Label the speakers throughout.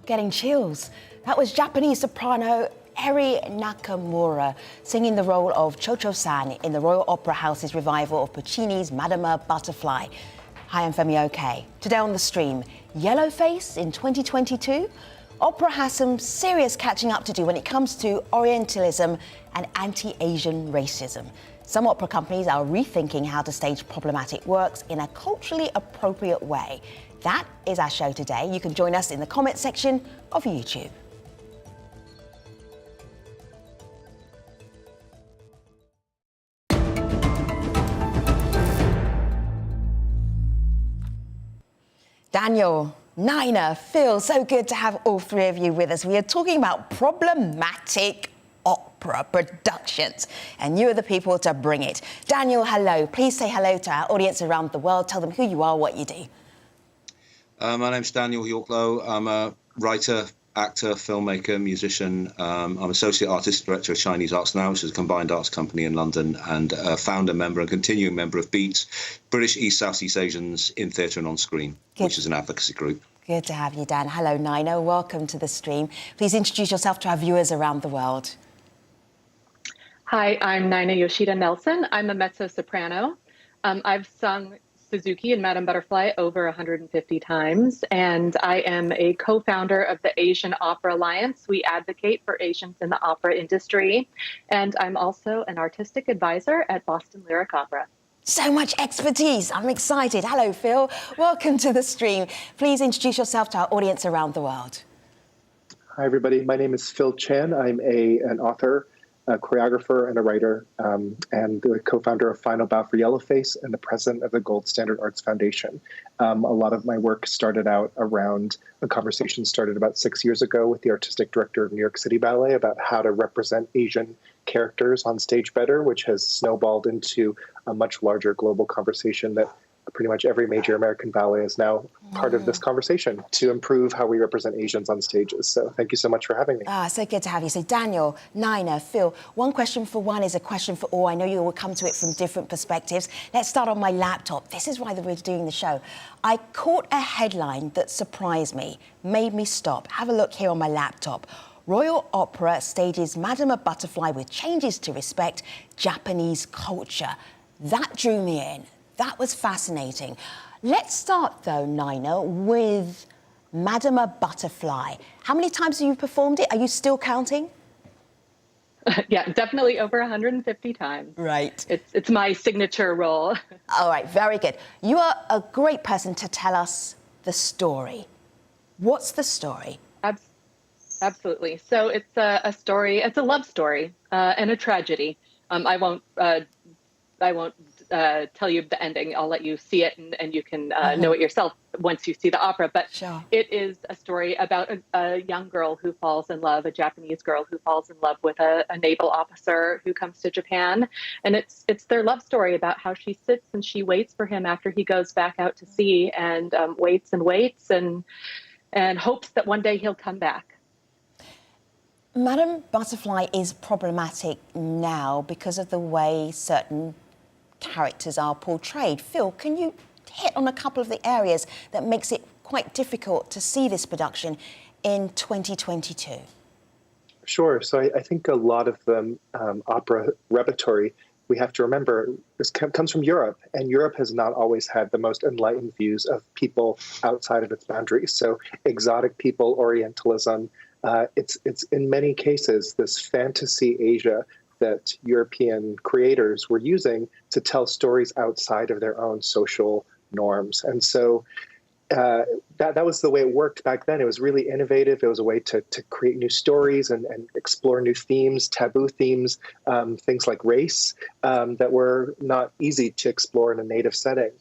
Speaker 1: Getting chills. That was Japanese soprano Eri Nakamura singing the role of Cho-Cho-san in the Royal Opera House's revival of Puccini's Madama Butterfly. Hi, I'm Femi OK. Today on the stream, yellowface in 2022? Opera has some serious catching up to do when it comes to Orientalism and anti-Asian racism. Some opera companies are rethinking how to stage problematic works in a culturally appropriate way. That is our show today. You can join us in the comment section of YouTube. Daniel, Nina, Phil, so good to have all three of you with us. We are talking about problematic opera productions, and you are the people to bring it. Daniel, hello. Please say hello to our audience around the world. Tell them who you are, what you do.
Speaker 2: My name's Daniel Yorklow. I'm a writer, actor, filmmaker, musician. I'm Associate Artist Director of Chinese Arts Now, which is a combined arts company in London, and a founder member and continuing member of BEAT, British East Southeast Asians in Theatre and on Screen, which is an advocacy group.
Speaker 1: Good to have you, Dan. Hello, Nina. Welcome to the stream. Please introduce yourself to our viewers around the world.
Speaker 3: Hi, I'm Nina Yoshida Nelson. I'm a mezzo-soprano. I've sung Suzuki and Madama Butterfly over 150 times, and I am a co-founder of the Asian Opera Alliance. We advocate for Asians in the opera industry, and I'm also an artistic advisor at Boston Lyric Opera.
Speaker 1: So much expertise. I'm excited. Hello, Phil. Welcome to the stream. Please introduce yourself to our audience around the world.
Speaker 4: Hi, everybody. My name is Phil Chan. I'm an author, a choreographer, and a writer, and the co-founder of Final Bow for Yellowface and the president of the Gold Standard Arts Foundation. A lot of my work started out around a conversation started about 6 years ago with the artistic director of New York City Ballet about how to represent Asian characters on stage better, which has snowballed into a much larger global conversation that pretty much every major American ballet is now part of this conversation to improve how we represent Asians on stages. So thank you so much for having me.
Speaker 1: So good to have you. So Daniel, Nina, Phil, one question for one is a question for all. I know you will come to it from different perspectives. Let's start on my laptop. This is why we're doing the show. I caught a headline that surprised me, made me stop. Have a look here on my laptop. Royal Opera stages Madama Butterfly with changes to respect Japanese culture. That drew me in. That was fascinating. Let's start, though, Nina, with Madama Butterfly. How many times have you performed it? Are you still counting?
Speaker 3: Yeah, definitely over 150 times.
Speaker 1: Right.
Speaker 3: It's my signature role.
Speaker 1: All right, very good. You are a great person to tell us the story. What's the story?
Speaker 3: Absolutely. So it's a story. It's a love story and a tragedy. I won't tell you the ending. I'll let you see it, and you can know it yourself once you see the opera. But
Speaker 1: sure. It
Speaker 3: is a story about a young girl who falls in love, a Japanese girl who falls in love with a naval officer who comes to Japan. And it's their love story about how she sits and she waits for him after he goes back out to sea, and waits and waits and hopes that one day he'll come back.
Speaker 1: Madame Butterfly is problematic now because of the way certain characters are portrayed. Phil, can you hit on a couple of the areas that makes it quite difficult to see this production in 2022?
Speaker 4: Sure. So I think a lot of the opera repertory, we have to remember, this comes from Europe, and Europe has not always had the most enlightened views of people outside of its boundaries. So exotic people, Orientalism, it's in many cases this fantasy Asia that European creators were using to tell stories outside of their own social norms. And so that was the way it worked back then. It was really innovative. It was a way to create new stories and explore new themes, taboo themes, things like race that were not easy to explore in a native setting.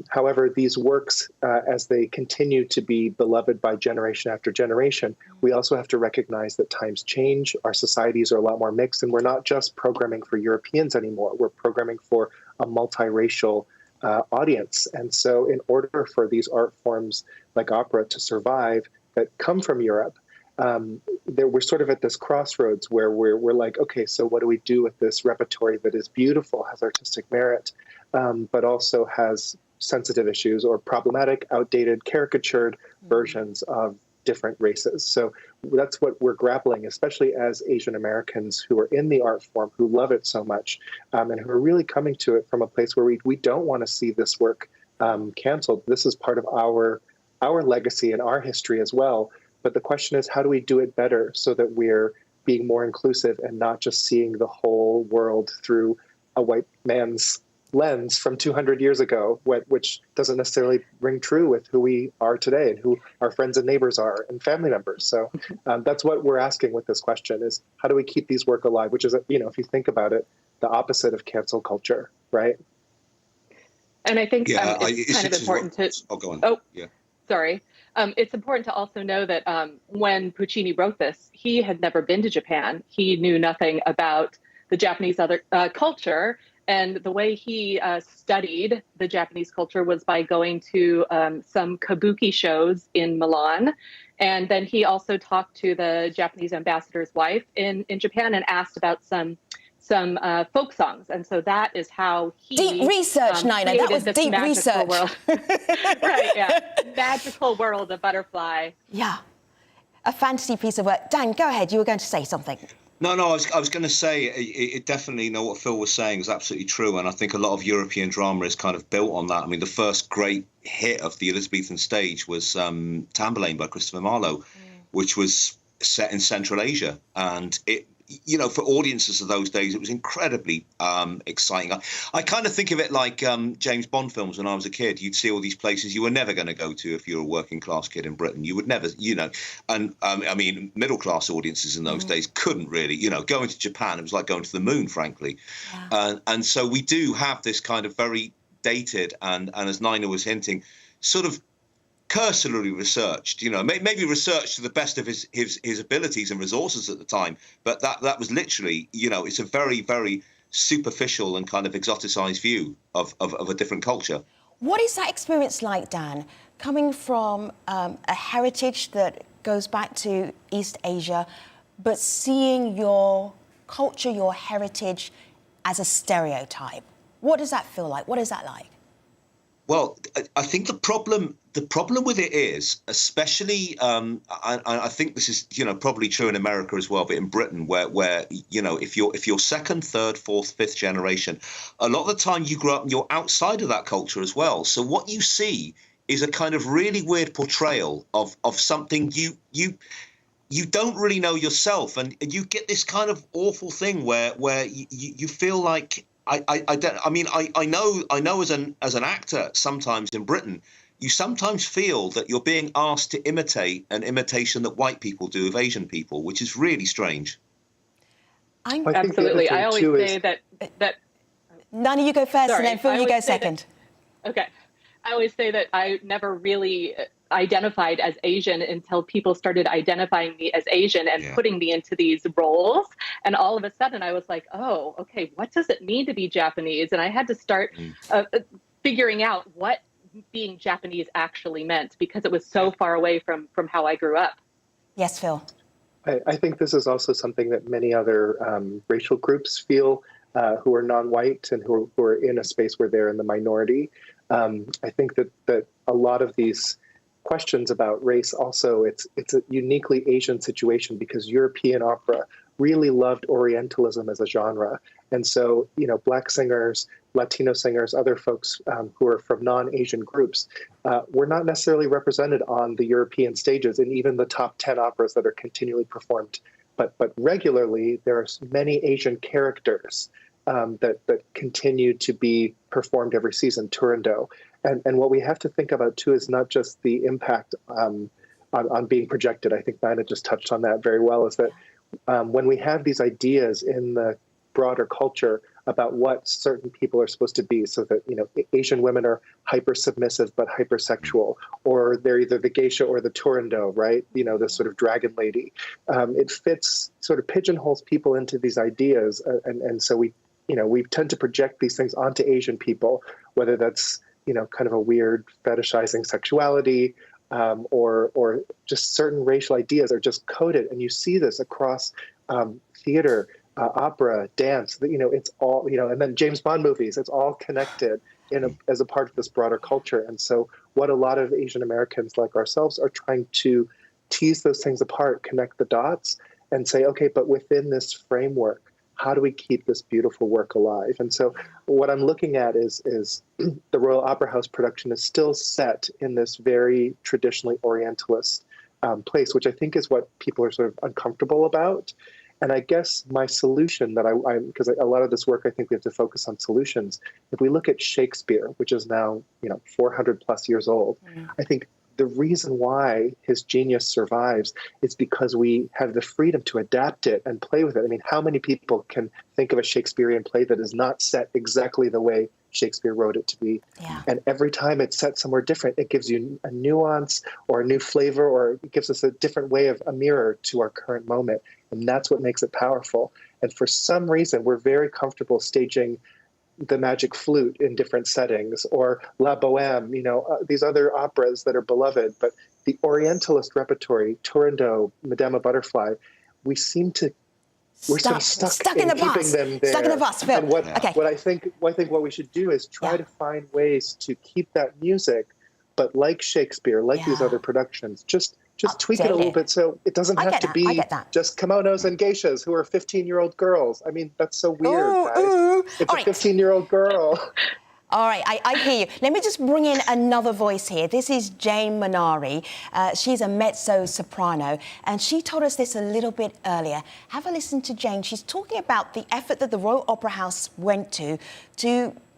Speaker 4: However, these works, as they continue to be beloved by generation after generation, we also have to recognize that times change, our societies are a lot more mixed, and we're not just programming for Europeans anymore. We're programming for a multiracial audience. And so in order for these art forms like opera to survive that come from Europe, we're sort of at this crossroads where we're like, okay, so what do we do with this repertory that is beautiful, has artistic merit, but also has sensitive issues or problematic, outdated, caricatured versions of different races. So that's what we're grappling, especially as Asian Americans who are in the art form, who love it so much, and who are really coming to it from a place where we don't want to see this work canceled. This is part of our legacy and our history as well. But the question is, how do we do it better so that we're being more inclusive and not just seeing the whole world through a white man's lens from 200 years ago, which doesn't necessarily ring true with who we are today and who our friends and neighbors are and family members. So that's what we're asking with this question is, how do we keep these work alive? Which is, you know, if you think about it, the opposite of cancel culture, right?
Speaker 3: And I think it's kind of important to...
Speaker 2: Oh, go on.
Speaker 3: Oh,
Speaker 2: yeah.
Speaker 3: Sorry. It's important to also know that when Puccini wrote this, he had never been to Japan. He knew nothing about the Japanese culture. And the way he studied the Japanese culture was by going to some kabuki shows in Milan. And then he also talked to the Japanese ambassador's wife in Japan and asked about some folk songs. And so that is how he...
Speaker 1: Deep research, Nina. That was deep research.
Speaker 3: World. Right, yeah. Magical world of Butterfly.
Speaker 1: Yeah. A fantasy piece of work. Dan, go ahead. You were going to say something.
Speaker 2: No, I was going to say it definitely, you know, what Phil was saying is absolutely true. And I think a lot of European drama is kind of built on that. I mean, the first great hit of the Elizabethan stage was Tamburlaine by Christopher Marlowe, which was set in Central Asia. And it, you know, for audiences of those days, it was incredibly exciting. I kind of think of it like James Bond films when I was a kid. You'd see all these places you were never going to go to if you were a working class kid in Britain. You would never, you know, and I mean, middle class audiences in those days couldn't really, you know, going to Japan, it was like going to the moon, frankly. Yeah. And so we do have this kind of very dated and as Nina was hinting, sort of cursorily researched, you know, maybe researched to the best of his abilities and resources at the time, but that was literally, you know, it's a very, very superficial and kind of exoticized view of a different culture.
Speaker 1: What is that experience like, Dan, coming from a heritage that goes back to East Asia, but seeing your culture, your heritage as a stereotype? What does that feel like? What is that like?
Speaker 2: Well, I think the problem with it is, especially, I think this is, you know, probably true in America as well, but in Britain, where you know, if you're second, third, fourth, fifth generation, a lot of the time you grow up and you're outside of that culture as well. So what you see is a kind of really weird portrayal of something you don't really know yourself, and you get this kind of awful thing where you feel like. I know as an actor sometimes in Britain, you sometimes feel that you're being asked to imitate an imitation that white people do of Asian people, which is really strange.
Speaker 3: Absolutely. I always say that
Speaker 1: Nani, you go first,
Speaker 3: sorry,
Speaker 1: and then Phil, you go second.
Speaker 3: Okay. I always say that I never really identified as Asian until people started identifying me as Asian and putting me into these roles. And all of a sudden I was like, oh, okay, what does it mean to be Japanese? And I had to start figuring out what being Japanese actually meant, because it was so far away from how I grew up. Yes, Phil.
Speaker 4: I think this is also something that many other racial groups feel who are non-white and who are in a space where they're in the minority. I think that a lot of these questions about race also, it's a uniquely Asian situation because European opera really loved Orientalism as a genre. And so, you know, Black singers, Latino singers, other folks who are from non-Asian groups were not necessarily represented on the European stages in even the top 10 operas that are continually performed. But regularly, there are many Asian characters that continue to be performed every season, Turandot. And what we have to think about, too, is not just the impact on being projected. I think Nina just touched on that very well, is that when we have these ideas in the broader culture about what certain people are supposed to be, so that, you know, Asian women are hyper-submissive but hypersexual, or they're either the geisha or the Turandot, right? You know, this sort of dragon lady. It fits, sort of pigeonholes people into these ideas. And so we tend to project these things onto Asian people, whether that's, you know, kind of a weird fetishizing sexuality, or just certain racial ideas are just coded. And you see this across theater, opera, dance, you know, it's all, you know, and then James Bond movies, it's all connected as a part of this broader culture. And so what a lot of Asian Americans like ourselves are trying to tease those things apart, connect the dots, and say, okay, but within this framework, how do we keep this beautiful work alive? And so what I'm looking at is the Royal Opera House production is still set in this very traditionally Orientalist place, which I think is what people are sort of uncomfortable about. And I guess my solution that because a lot of this work, I think we have to focus on solutions. If we look at Shakespeare, which is now, 400 plus years old, I think the reason why his genius survives is because we have the freedom to adapt it and play with it. I mean, how many people can think of a Shakespearean play that is not set exactly the way Shakespeare wrote it to be?
Speaker 1: Yeah.
Speaker 4: And every time it's set somewhere different, it gives you a nuance or a new flavor, or it gives us a different way of a mirror to our current moment. And that's what makes it powerful. And for some reason, we're very comfortable staging the Magic Flute in different settings, or La Bohème, these other operas that are beloved. But the Orientalist repertory, Turandot, Madama Butterfly, we're sort of stuck in keeping them there.
Speaker 1: Stuck in the bus, Phil.
Speaker 4: And what I think what we should do is try to find ways to keep that music, but like Shakespeare, like these other productions, just tweak it a little bit so it doesn't have to be just kimonos and geishas who are 15-year-old girls. I mean, that's so weird, guys. It's a 15-year-old girl.
Speaker 1: All right, I hear you. Let me just bring in another voice here. This is Jane Manari. She's a mezzo-soprano, and she told us this a little bit earlier. Have a listen to Jane. She's talking about the effort that the Royal Opera House went to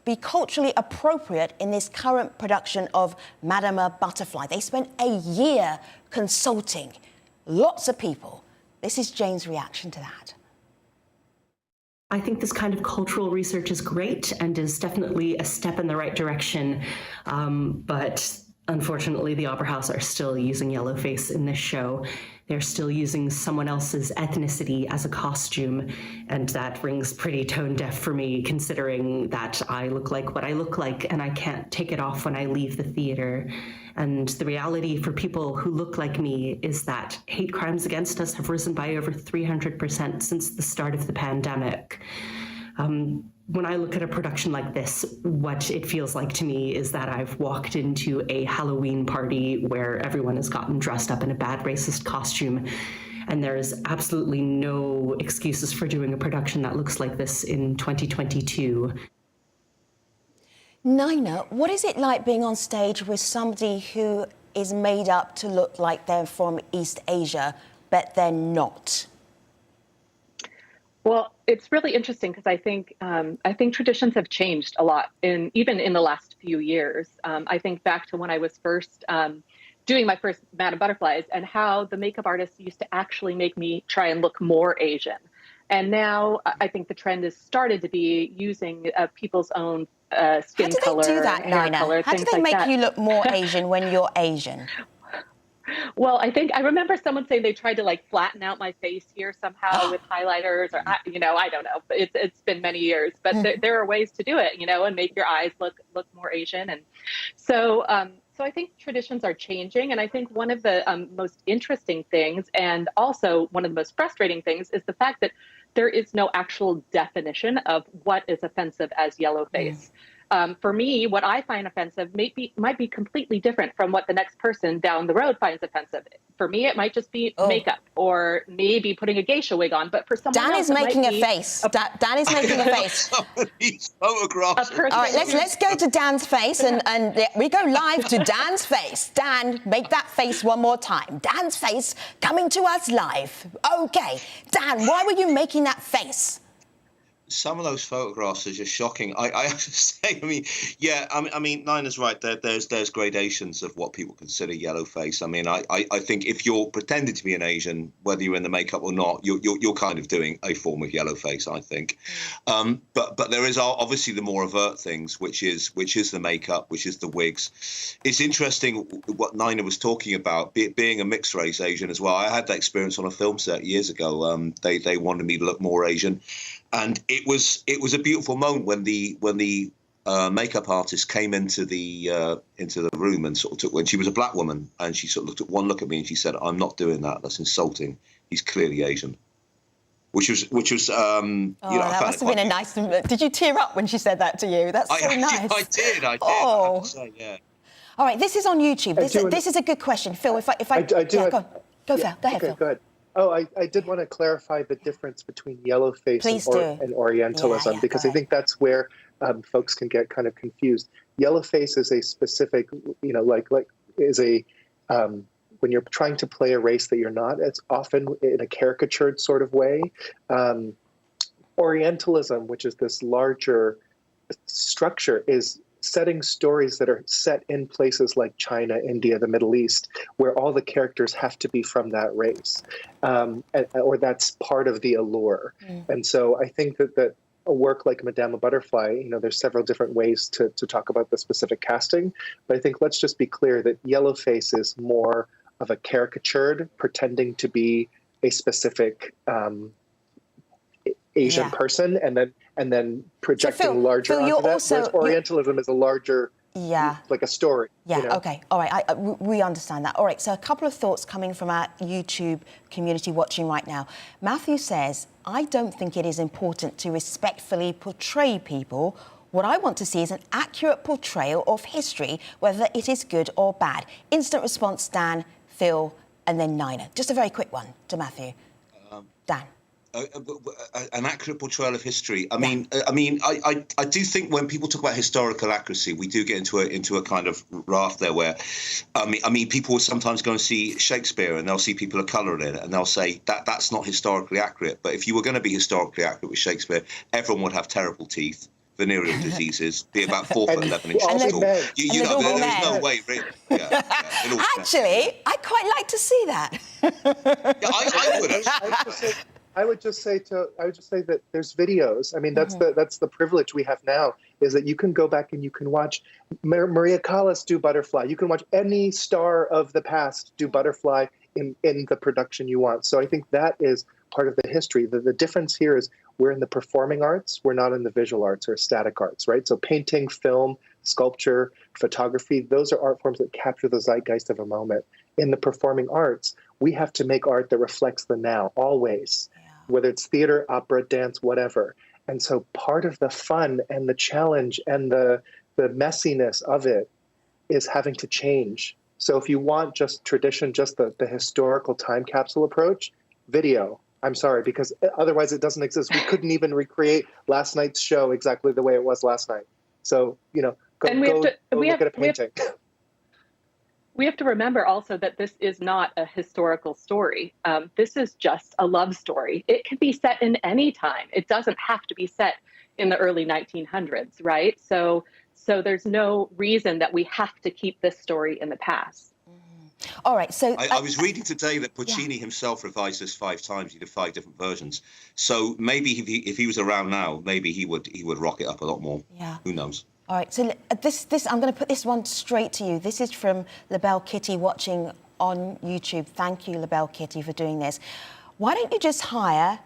Speaker 1: be culturally appropriate in this current production of Madama Butterfly. They spent a year consulting lots of people. This is Jane's reaction to that.
Speaker 5: I think this kind of cultural research is great and is definitely a step in the right direction. But unfortunately, the Opera House are still using yellowface in this show. They're still using someone else's ethnicity as a costume, and that rings pretty tone deaf for me, considering that I look like what I look like and I can't take it off when I leave the theater. And the reality for people who look like me is that hate crimes against us have risen by over 300% since the start of the pandemic. When I look at a production like this, what it feels like to me is that I've walked into a Halloween party where everyone has gotten dressed up in a bad racist costume, and there's absolutely no excuses for doing a production that looks like this in 2022.
Speaker 1: Nina, what is it like being on stage with somebody who is made up to look like they're from East Asia, but they're not?
Speaker 3: Well, it's really interesting because I think traditions have changed a lot even in the last few years. I think back to when I was first doing my first Madame Butterflies and how the makeup artists used to actually make me try and look more Asian. And now I think the trend has started to be using people's own skin color,
Speaker 1: do that,
Speaker 3: hair
Speaker 1: Nina?
Speaker 3: color,
Speaker 1: How do
Speaker 3: things
Speaker 1: they
Speaker 3: like
Speaker 1: make
Speaker 3: that.
Speaker 1: you look more Asian when you're Asian?
Speaker 3: Well, I remember someone saying they tried to like flatten out my face here somehow with highlighters, or I don't know. But it's been many years, but there are ways to do it, and make your eyes look more Asian. And so I think traditions are changing, and I think one of the most interesting things, and also one of the most frustrating things, is the fact that there is no actual definition of what is offensive as yellowface. For me, what I find offensive might be completely different from what the next person down the road finds offensive. For me, it might just be makeup, or maybe putting a geisha wig on. But for someone
Speaker 1: Dan
Speaker 3: else,
Speaker 1: is making a face. Dan is making a face.
Speaker 2: These photographs.
Speaker 1: All right, let's go to Dan's face, and we go live to Dan's face. Dan, make that face one more time. Dan's face coming to us live. Okay, Dan, why were you making that face?
Speaker 2: Some of those photographs are just shocking. I have to say, I mean, Nina's right. There's gradations of what people consider yellowface. I mean, I think if you're pretending to be an Asian, whether you're in the makeup or not, you're kind of doing a form of yellowface, I think. But there is obviously the more overt things, which is the makeup, which is the wigs. It's interesting what Nina was talking about, being a mixed race Asian as well. I had that experience on a film set years ago. They wanted me to look more Asian. And it was a beautiful moment when the makeup artist came into the room and sort of took, when she was a black woman, and she sort of looked at one look at me and she said, "I'm not doing that. That's insulting. He's clearly Asian." Which was
Speaker 1: that must have been a nice. Did you tear up when she said that to you? That's so nice.
Speaker 2: I did.
Speaker 1: Oh.
Speaker 2: I have to say, yeah.
Speaker 1: All right, this is on YouTube. This is a good question, Phil. If I
Speaker 4: do.
Speaker 1: go on. Go ahead,
Speaker 4: Okay,
Speaker 1: Phil.
Speaker 4: good. Oh, I did want to clarify the difference between yellowface
Speaker 1: Please
Speaker 4: and Orientalism,
Speaker 1: Yeah,
Speaker 4: because
Speaker 1: go
Speaker 4: I think that's where folks can get kind of confused. Yellowface is a specific, is a when you're trying to play a race that you're not, it's often in a caricatured sort of way. Orientalism, which is this larger structure, is setting stories that are set in places like China, India, the Middle East, where all the characters have to be from that race, or that's part of the allure. And so I think that a work like Madama Butterfly, there's several different ways to talk about the specific casting, but I think let's just be clear that yellowface is more of a caricatured, pretending to be a specific Asian person, and then projecting
Speaker 1: Phil,
Speaker 4: larger
Speaker 1: you're
Speaker 4: onto that.
Speaker 1: also-
Speaker 4: Whereas Orientalism is a larger,
Speaker 1: Yeah.
Speaker 4: like a story.
Speaker 1: Yeah, okay. All right, we understand that. All right, so a couple of thoughts coming from our YouTube community watching right now. Matthew says, I don't think it is important to respectfully portray people. What I want to see is an accurate portrayal of history, whether it is good or bad. Instant response, Dan, Phil, and then Nina. Just a very quick one to Matthew. Dan.
Speaker 2: An accurate portrayal of history. I do think when people talk about historical accuracy, we do get into a kind of raft there where, people will sometimes go and see Shakespeare and they'll see people of colour in it and they'll say that's not historically accurate. But if you were going to be historically accurate with Shakespeare, everyone would have terrible teeth, venereal diseases, be about 4 foot 11 inches tall. There's no way, really.
Speaker 1: Actually, I'd quite like to see that.
Speaker 2: Yeah, I would actually.
Speaker 4: I would just say that there's videos. I mean, that's the privilege we have now, is that you can go back and you can watch Maria Callas do Butterfly. You can watch any star of the past do Butterfly in the production you want. So I think that is part of the history. The difference here is we're in the performing arts. We're not in the visual arts or static arts, right? So painting, film, sculpture, photography, those are art forms that capture the zeitgeist of a moment. In the performing arts, we have to make art that reflects the now, always. Whether it's theater, opera, dance, whatever. And so part of the fun and the challenge and the messiness of it is having to change. So if you want just tradition, just the historical time capsule approach, video. I'm sorry, because otherwise it doesn't exist. We couldn't even recreate last night's show exactly the way it was last night. So, go look at a painting.
Speaker 3: We have to remember also that this is not a historical story. This is just a love story. It can be set in any time. It doesn't have to be set in the early 1900s, right? So there's no reason that we have to keep this story in the past.
Speaker 1: All right, so...
Speaker 2: I was reading today that Puccini himself revised this 5 times. He did 5 different versions. So maybe if he was around now, maybe he would rock it up a lot more. Yeah. Who knows?
Speaker 1: All right, so this I'm going to put this one straight to you. This is from LaBelle Kitty watching on YouTube. Thank you, LaBelle Kitty, for doing this. Why don't you just hire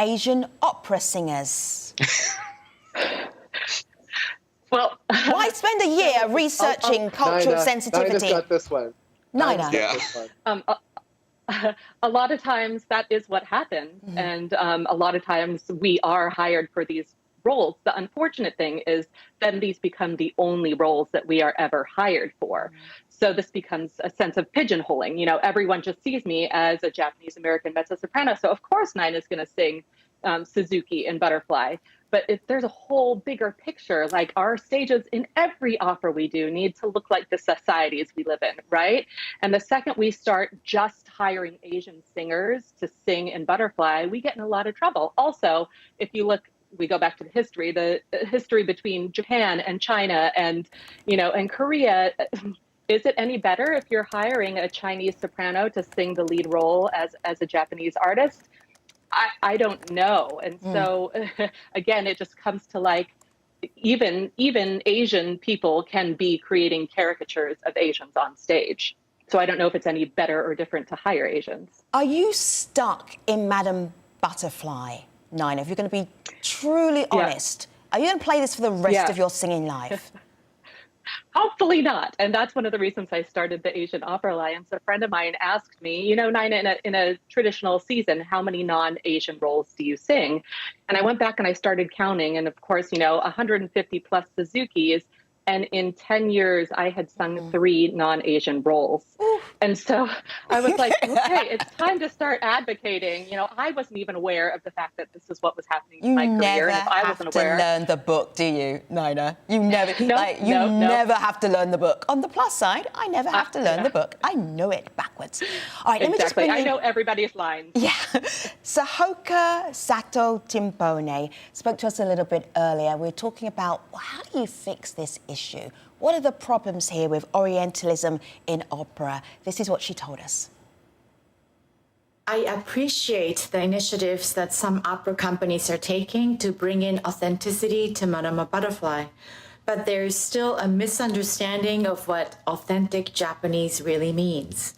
Speaker 1: Asian opera singers?
Speaker 3: Well,
Speaker 1: why spend a year researching cultural sensitivity?
Speaker 4: Nina's got this one.
Speaker 1: Nina.
Speaker 3: A lot of times that is what happens, and a lot of times we are hired for these roles. The unfortunate thing is then these become the only roles that we are ever hired for. So this becomes a sense of pigeonholing. Everyone just sees me as a Japanese American mezzo-soprano, so of course Nina's going to sing Suzuki in Butterfly. But if there's a whole bigger picture, like our stages in every opera we do need to look like the societies we live in, right? And the second we start just hiring Asian singers to sing in Butterfly, we get in a lot of trouble. Also, if you look, we go back to the history between Japan and China and Korea. Is it any better if you're hiring a Chinese soprano to sing the lead role as a Japanese artist? I don't know. And so again, it just comes to like even Asian people can be creating caricatures of Asians on stage. So I don't know if it's any better or different to hire Asians.
Speaker 1: Are you stuck in Madame Butterfly, Nina? If you're going to be truly honest, are you going to play this for the rest of your singing life?
Speaker 3: Hopefully not. And that's one of the reasons I started the Asian Opera Alliance. A friend of mine asked me, Nina, in a traditional season, how many non-Asian roles do you sing? And I went back and I started counting. And of course, 150 plus Suzukis And in 10 years, I had sung 3 non-Asian roles. And so I was like, okay, it's time to start advocating. You know, I wasn't even aware of the fact that this is what was happening in my career. And if I wasn't aware...
Speaker 1: You never have to learn the book, do you, Nina? You never,
Speaker 3: no,
Speaker 1: never have to learn the book. On the plus side, I never have to learn the book. I know it backwards. All right, let me just bring
Speaker 3: I know everybody's lines.
Speaker 1: Yeah. Sahoka Sato Timpone spoke to us a little bit earlier. We were talking about, well, how do you fix this issue? What are the problems here with Orientalism in opera? This is what she told us.
Speaker 6: I appreciate the initiatives that some opera companies are taking to bring in authenticity to Madama Butterfly, but there is still a misunderstanding of what authentic Japanese really means.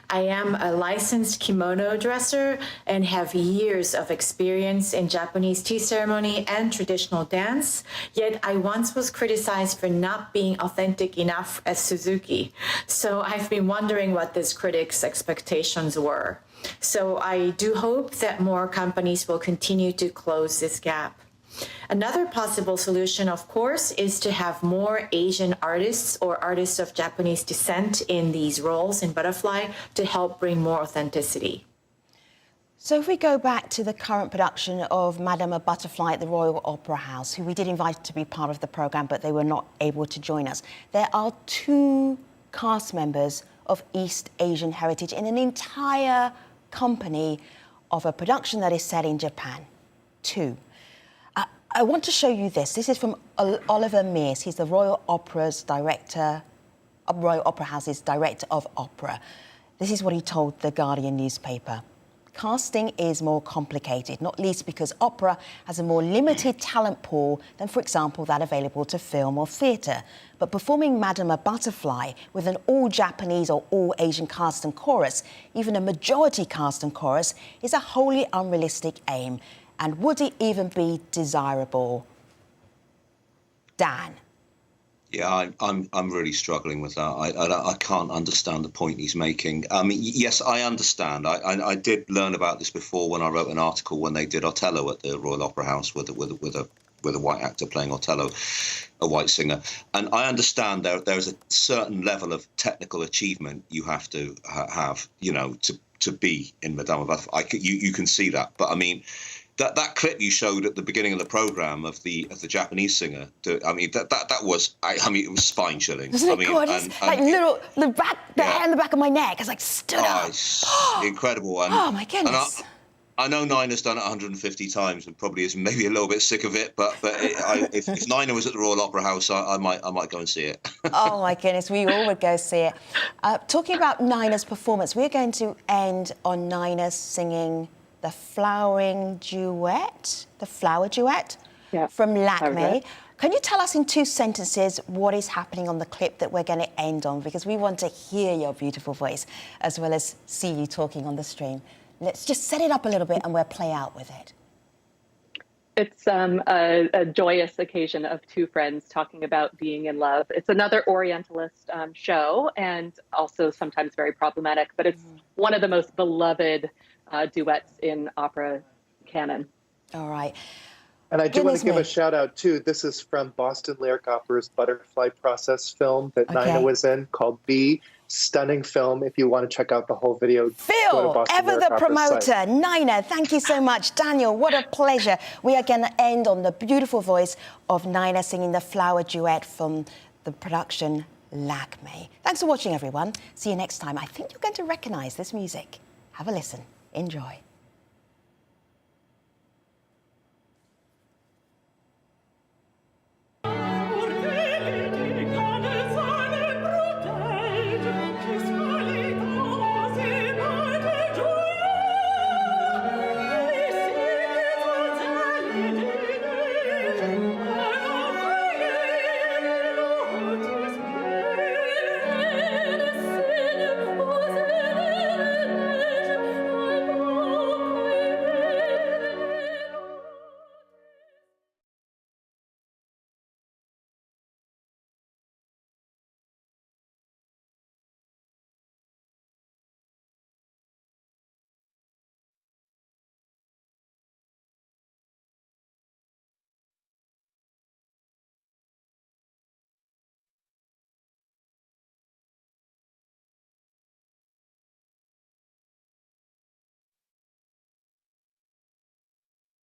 Speaker 6: I am a licensed kimono dresser and have years of experience in Japanese tea ceremony and traditional dance, yet I once was criticized for not being authentic enough as Suzuki. So I've been wondering what this critic's expectations were. So I do hope that more companies will continue to close this gap. Another possible solution, of course, is to have more Asian artists or artists of Japanese descent in these roles in Butterfly to help bring more authenticity.
Speaker 1: So if we go back to the current production of Madama Butterfly at the Royal Opera House, who we did invite to be part of the programme, but they were not able to join us, there are 2 cast members of East Asian heritage in an entire company of a production that is set in Japan. 2. I want to show you this. This is from Oliver Mears. He's the Royal Opera's director, Royal Opera House's director of opera. This is what he told the Guardian newspaper. Casting is more complicated, not least because opera has a more limited talent pool than, for example, that available to film or theatre. But performing Madama Butterfly with an all-Japanese or all-Asian cast and chorus, even a majority cast and chorus, is a wholly unrealistic aim. And would it even be desirable? Dan?
Speaker 2: Yeah, I'm really struggling with that. I can't understand the point he's making. I mean, yes, I understand. I did learn about this before when I wrote an article when they did Othello at the Royal Opera House with a white actor playing Othello, a white singer. And I understand there is a certain level of technical achievement you have to have, you know, to be in Madama Butterfly. You can see that, but I mean. That clip you showed at the beginning of the program of the Japanese singer, I mean that was it was spine chilling.
Speaker 1: Wasn't it gorgeous? Like the hair on the back of my neck is like stood up.
Speaker 2: It's incredible. And,
Speaker 1: oh my goodness!
Speaker 2: And I know Nina's done it 150 times and probably is maybe a little bit sick of it. But if Nina was at the Royal Opera House, I might go and see it.
Speaker 1: Oh my goodness, we all would go see it. Talking about Nina's performance, we're going to end on Nina singing the flower duet from Lakme. Can you tell us in 2 sentences what is happening on the clip that we're going to end on? Because we want to hear your beautiful voice as well as see you talking on the stream. Let's just set it up a little bit and we'll play out with it.
Speaker 3: It's a joyous occasion of 2 friends talking about being in love. It's another Orientalist show and also sometimes very problematic, but it's one of the most beloved duets in opera canon.
Speaker 1: All right.
Speaker 4: And I do want to give a shout out too. This is from Boston Lyric Opera's Butterfly Process film that Nina was in called B. Stunning film. If you want to check out the whole video,
Speaker 1: Phil, ever the promoter. Nina, thank you so much. Daniel, what a pleasure. We are going to end on the beautiful voice of Nina singing the flower duet from the production Lakme. Thanks for watching, everyone. See you next time. I think you're going to recognize this music. Have a listen. Enjoy.